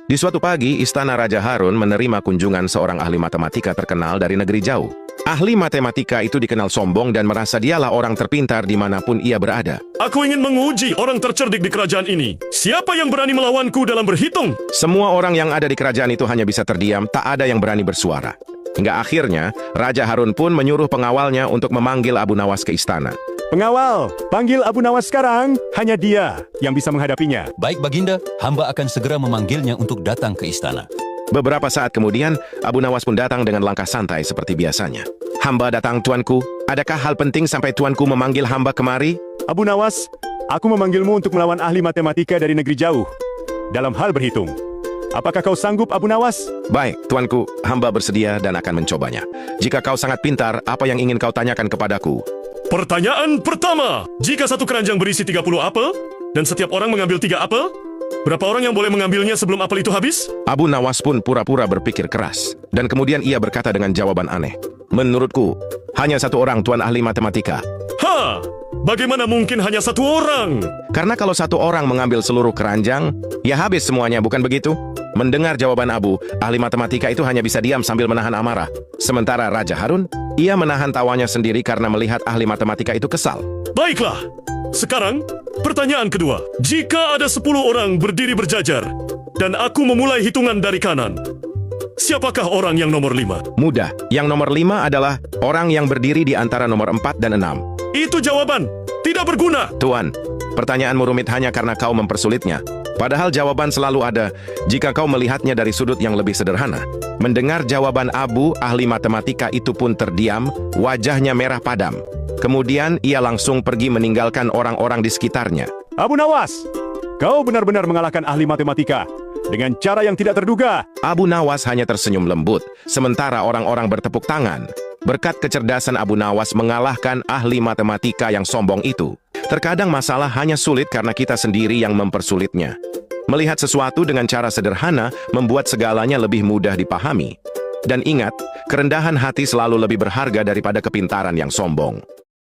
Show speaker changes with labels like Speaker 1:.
Speaker 1: Di suatu pagi, istana Raja Harun menerima kunjungan seorang ahli matematika terkenal dari negeri jauh. Ahli matematika itu dikenal sombong dan merasa dialah orang terpintar dimanapun ia berada.
Speaker 2: Aku ingin menguji orang tercerdik di kerajaan ini. Siapa yang berani melawanku dalam berhitung?
Speaker 1: Semua orang yang ada di kerajaan itu hanya bisa terdiam, tak ada yang berani bersuara. Hingga akhirnya, Raja Harun pun menyuruh pengawalnya untuk memanggil Abu Nawas ke istana.
Speaker 3: Pengawal, panggil Abu Nawas sekarang. Hanya dia yang bisa menghadapinya.
Speaker 4: Baik Baginda, hamba akan segera memanggilnya untuk datang ke istana.
Speaker 1: Beberapa saat kemudian, Abu Nawas pun datang dengan langkah santai seperti biasanya. Hamba datang, tuanku. Adakah hal penting sampai tuanku memanggil hamba kemari?
Speaker 3: Abu Nawas, aku memanggilmu untuk melawan ahli matematika dari negeri jauh. Dalam hal berhitung. Apakah kau sanggup, Abu Nawas?
Speaker 1: Baik, tuanku. Hamba bersedia dan akan mencobanya. Jika kau sangat pintar, apa yang ingin kau tanyakan kepadaku?
Speaker 2: Pertanyaan pertama. Jika satu keranjang berisi 30 apel, dan setiap orang mengambil 3 apel, berapa orang yang boleh mengambilnya sebelum apel itu habis?
Speaker 1: Abu Nawas pun pura-pura berpikir keras. Dan kemudian ia berkata dengan jawaban aneh. Menurutku, hanya satu orang, tuan ahli matematika.
Speaker 2: Ha! Bagaimana mungkin hanya satu orang?
Speaker 1: Karena kalau satu orang mengambil seluruh keranjang, ya habis semuanya, bukan begitu? Mendengar jawaban Abu, ahli matematika itu hanya bisa diam sambil menahan amarah. Sementara Raja Harun, ia menahan tawanya sendiri karena melihat ahli matematika itu kesal.
Speaker 2: Baiklah. Sekarang, pertanyaan kedua. Jika ada 10 orang berdiri berjajar, dan aku memulai hitungan dari kanan, siapakah orang yang nomor 5?
Speaker 1: Mudah. Yang nomor 5 adalah orang yang berdiri di antara nomor 4 dan 6.
Speaker 2: Itu jawaban. Tidak berguna.
Speaker 1: Tuan, pertanyaanmu rumit hanya karena kau mempersulitnya. Padahal jawaban selalu ada jika kau melihatnya dari sudut yang lebih sederhana. Mendengar jawaban Abu, ahli matematika itu pun terdiam, wajahnya merah padam. Kemudian ia langsung pergi meninggalkan orang-orang di sekitarnya.
Speaker 3: Abu Nawas, kau benar-benar mengalahkan ahli matematika dengan cara yang tidak terduga.
Speaker 1: Abu Nawas hanya tersenyum lembut, sementara orang-orang bertepuk tangan. Berkat kecerdasan Abu Nawas mengalahkan ahli matematika yang sombong itu. Terkadang masalah hanya sulit karena kita sendiri yang mempersulitnya. Melihat sesuatu dengan cara sederhana membuat segalanya lebih mudah dipahami. Dan ingat, kerendahan hati selalu lebih berharga daripada kepintaran yang sombong.